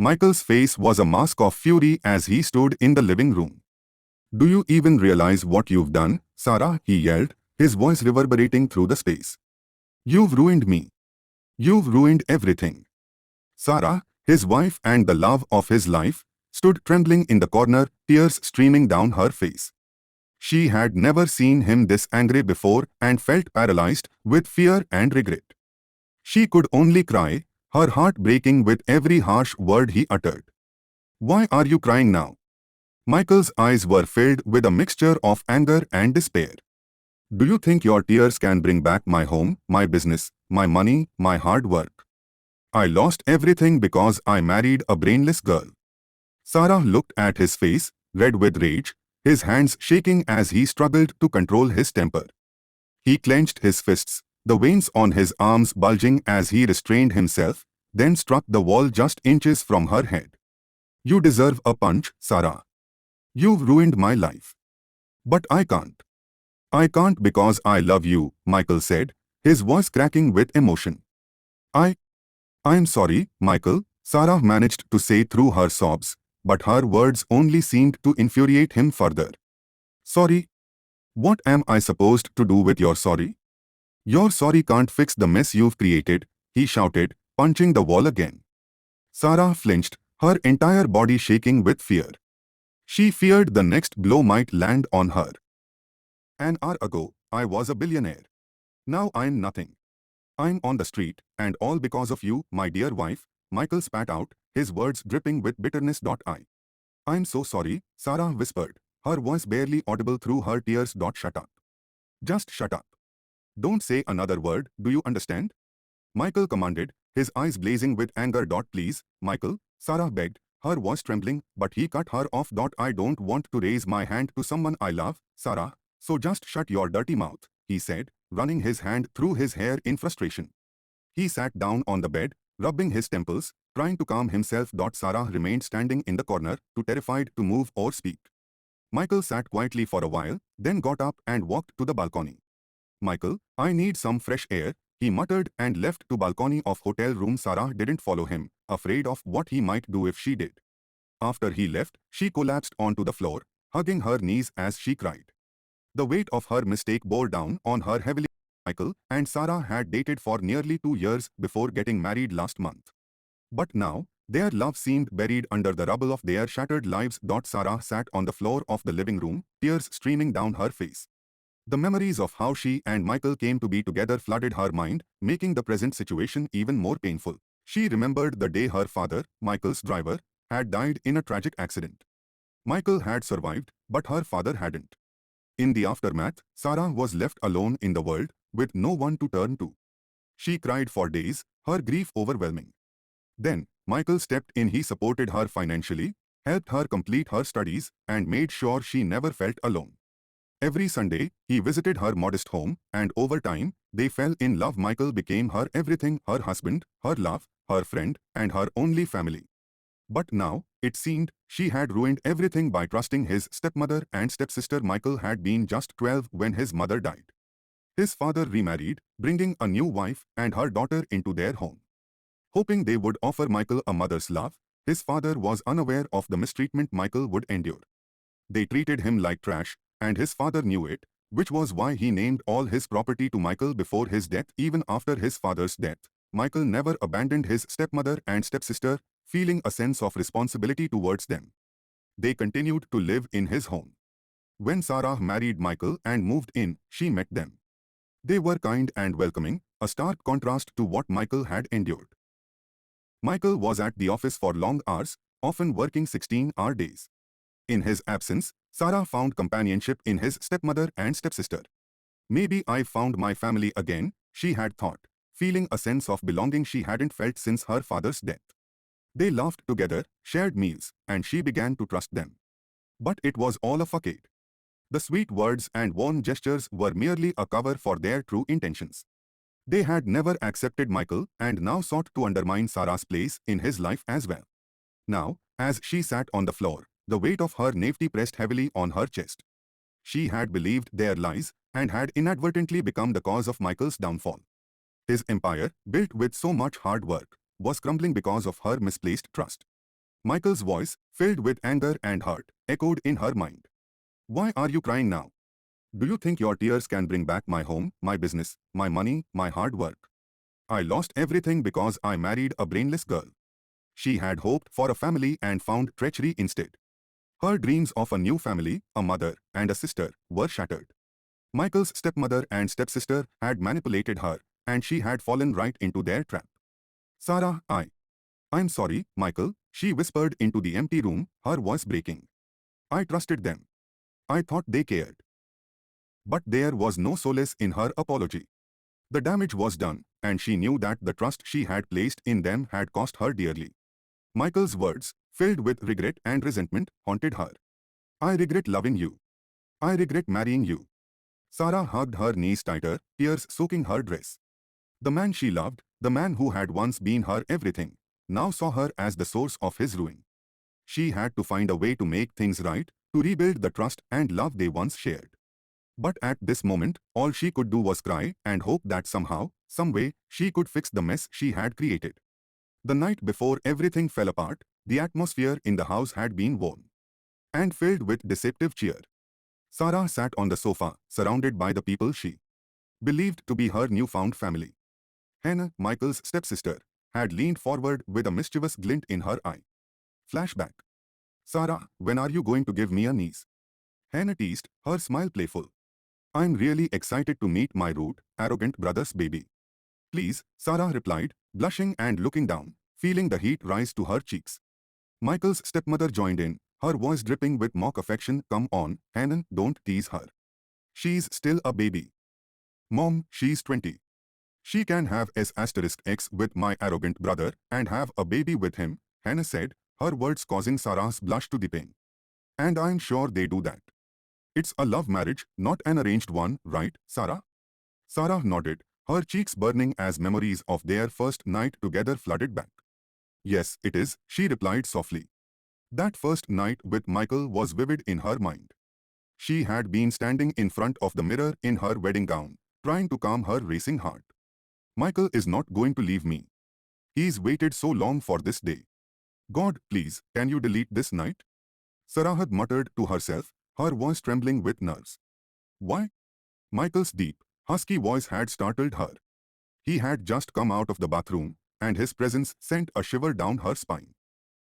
Michael's face was a mask of fury as he stood in the living room. "Do you even realize what you've done, Sarah?" he yelled, his voice reverberating through the space. "You've ruined me. You've ruined everything." Sarah, his wife and the love of his life, stood trembling in the corner, tears streaming down her face. She had never seen him this angry before and felt paralyzed with fear and regret. She could only cry, her heart breaking with every harsh word he uttered. "Why are you crying now?" Michael's eyes were filled with a mixture of anger and despair. "Do you think your tears can bring back my home, my business, my money, my hard work? I lost everything because I married a brainless girl." Sarah looked at his face, red with rage, his hands shaking as he struggled to control his temper. He clenched his fists, the veins on his arms bulging as he restrained himself, then struck the wall just inches from her head. "You deserve a punch, Sarah. You've ruined my life. But I can't. I can't because I love you," Michael said, his voice cracking with emotion. I'm sorry, Michael," Sarah managed to say through her sobs, but her words only seemed to infuriate him further. "Sorry? What am I supposed to do with your sorry? Your sorry can't fix the mess you've created," he shouted, punching the wall again. Sarah flinched, her entire body shaking with fear. She feared the next blow might land on her. "An hour ago, I was a billionaire. Now I'm nothing. I'm on the street, and all because of you, my dear wife," Michael spat out, his words dripping with bitterness. "I'm so sorry," Sarah whispered, her voice barely audible through her tears. "Shut up. Just shut up. Don't say another word, do you understand?" Michael commanded, his eyes blazing with anger. "Please, Michael," Sarah begged, her voice trembling, but he cut her off. "I don't want to raise my hand to someone I love, Sarah, so just shut your dirty mouth," he said, running his hand through his hair in frustration. He sat down on the bed, rubbing his temples, trying to calm himself. Sarah remained standing in the corner, too terrified to move or speak. Michael sat quietly for a while, then got up and walked to the balcony. "Michael, I need some fresh air," he muttered and left to balcony of hotel room. Sarah didn't follow him, afraid of what he might do if she did. After he left, she collapsed onto the floor, hugging her knees as she cried. The weight of her mistake bore down on her heavily. Michael and Sarah had dated for nearly 2 years before getting married last month. But now, their love seemed buried under the rubble of their shattered lives. Sarah sat on the floor of the living room, tears streaming down her face. The memories of how she and Michael came to be together flooded her mind, making the present situation even more painful. She remembered the day her father, Michael's driver, had died in a tragic accident. Michael had survived, but her father hadn't. In the aftermath, Sarah was left alone in the world, with no one to turn to. She cried for days, her grief overwhelming. Then, Michael stepped in. He supported her financially, helped her complete her studies, and made sure she never felt alone. Every Sunday, he visited her modest home, and over time, they fell in love. Michael became her everything, her husband, her love, her friend, and her only family. But now, it seemed, she had ruined everything by trusting his stepmother and stepsister. Michael had been just 12 when his mother died. His father remarried, bringing a new wife and her daughter into their home. Hoping they would offer Michael a mother's love, his father was unaware of the mistreatment Michael would endure. They treated him like trash, and his father knew it, which was why he named all his property to Michael before his death. Even after his father's death, Michael never abandoned his stepmother and stepsister, feeling a sense of responsibility towards them. They continued to live in his home. When Sarah married Michael and moved in, she met them. They were kind and welcoming, a stark contrast to what Michael had endured. Michael was at the office for long hours, often working 16-hour days. In his absence, Sarah found companionship in his stepmother and stepsister. "Maybe I found my family again," she had thought, feeling a sense of belonging she hadn't felt since her father's death. They laughed together, shared meals, and she began to trust them. But it was all a facade. The sweet words and warm gestures were merely a cover for their true intentions. They had never accepted Michael and now sought to undermine Sarah's place in his life as well. Now, as she sat on the floor, the weight of her naivety pressed heavily on her chest. She had believed their lies and had inadvertently become the cause of Michael's downfall. His empire, built with so much hard work, was crumbling because of her misplaced trust. Michael's voice, filled with anger and hurt, echoed in her mind. Why are you crying now? Do you think your tears can bring back my home, my business, my money, my hard work? I lost everything because I married a brainless girl. She had hoped for a family and found treachery instead. Her dreams of a new family, a mother, and a sister, were shattered. Michael's stepmother and stepsister had manipulated her, and she had fallen right into their trap. Sarah, I'm sorry, Michael, she whispered into the empty room, her voice breaking. I trusted them. I thought they cared. But there was no solace in her apology. The damage was done, and she knew that the trust she had placed in them had cost her dearly. Michael's words, filled with regret and resentment, haunted her. I regret loving you. I regret marrying you. Sarah hugged her knees tighter, tears soaking her dress. The man she loved, the man who had once been her everything, now saw her as the source of his ruin. She had to find a way to make things right, to rebuild the trust and love they once shared. But at this moment, all she could do was cry and hope that somehow, some way, she could fix the mess she had created. The night before everything fell apart, the atmosphere in the house had been warm and filled with deceptive cheer. Sarah sat on the sofa, surrounded by the people she believed to be her newfound family. Hannah, Michael's stepsister, had leaned forward with a mischievous glint in her eye. Flashback. Sarah, when are you going to give me a niece? Hannah teased, her smile playful. I'm really excited to meet my rude, arrogant brother's baby. Please, Sarah replied, blushing and looking down, feeling the heat rise to her cheeks. Michael's stepmother joined in, her voice dripping with mock affection. Come on, Hannah, don't tease her. She's still a baby. Mom, she's 20. She can have S*X with my arrogant brother and have a baby with him, Hannah said, her words causing Sarah's blush to deepen. And I'm sure they do that. It's a love marriage, not an arranged one, right, Sarah? Sarah nodded, her cheeks burning as memories of their first night together flooded back. Yes, it is, she replied softly. That first night with Michael was vivid in her mind. She had been standing in front of the mirror in her wedding gown, trying to calm her racing heart. Michael is not going to leave me. He's waited so long for this day. God, please, can you delete this night? Sarah had muttered to herself, her voice trembling with nerves. Why? Michael's deep, husky voice had startled her. He had just come out of the bathroom, and his presence sent a shiver down her spine.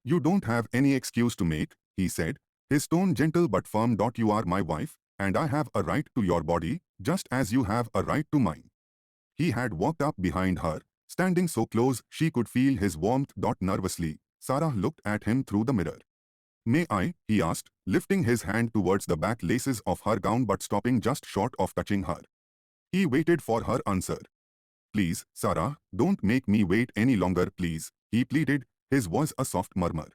You don't have any excuse to make, he said, his tone gentle but firm. You are my wife, and I have a right to your body, just as you have a right to mine. He had walked up behind her, standing so close she could feel his warmth. Nervously, Sarah looked at him through the mirror. May I? He asked, lifting his hand towards the back laces of her gown but stopping just short of touching her. He waited for her answer. Please, Sarah, don't make me wait any longer, please, he pleaded, his voice a soft murmur.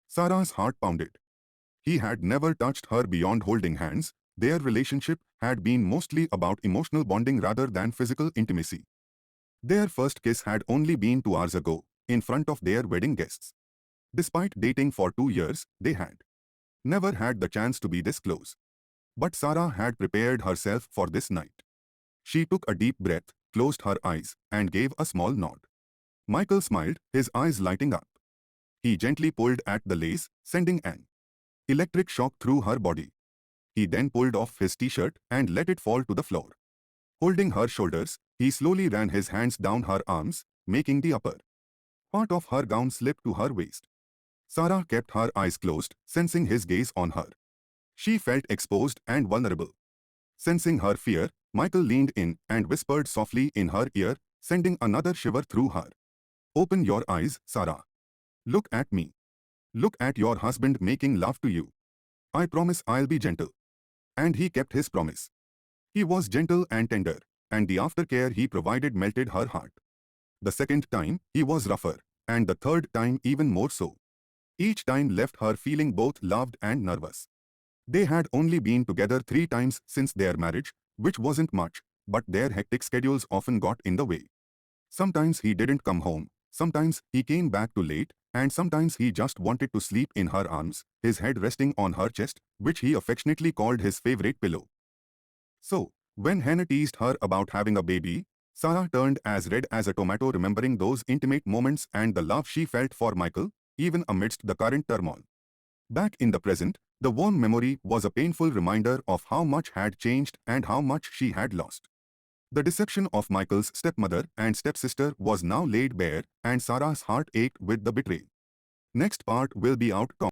Sarah's heart pounded. He had never touched her beyond holding hands. Their relationship had been mostly about emotional bonding rather than physical intimacy. Their first kiss had only been 2 hours ago, in front of their wedding guests. Despite dating for 2 years, they had never had the chance to be this close. But Sarah had prepared herself for this night. She took a deep breath, closed her eyes, and gave a small nod. Michael smiled, his eyes lighting up. He gently pulled at the lace, sending an electric shock through her body. He then pulled off his t-shirt and let it fall to the floor. Holding her shoulders, he slowly ran his hands down her arms, making the upper part of her gown slip to her waist. Sarah kept her eyes closed, sensing his gaze on her. She felt exposed and vulnerable. Sensing her fear, Michael leaned in and whispered softly in her ear, sending another shiver through her. Open your eyes, Sarah. Look at me. Look at your husband making love to you. I promise I'll be gentle. And he kept his promise. He was gentle and tender, and the aftercare he provided melted her heart. The second time, he was rougher, and the third time even more so. Each time left her feeling both loved and nervous. They had only been together 3 times since their marriage, which wasn't much, but their hectic schedules often got in the way. Sometimes he didn't come home, sometimes he came back too late, and sometimes he just wanted to sleep in her arms, his head resting on her chest, which he affectionately called his favorite pillow. So, when Hannah teased her about having a baby, Sarah turned as red as a tomato, remembering those intimate moments and the love she felt for Michael. even amidst the current turmoil. Back in the present, the warm memory was a painful reminder of how much had changed and how much she had lost. The deception of Michael's stepmother and stepsister was now laid bare, and Sarah's heart ached with the betrayal. Next part will be out.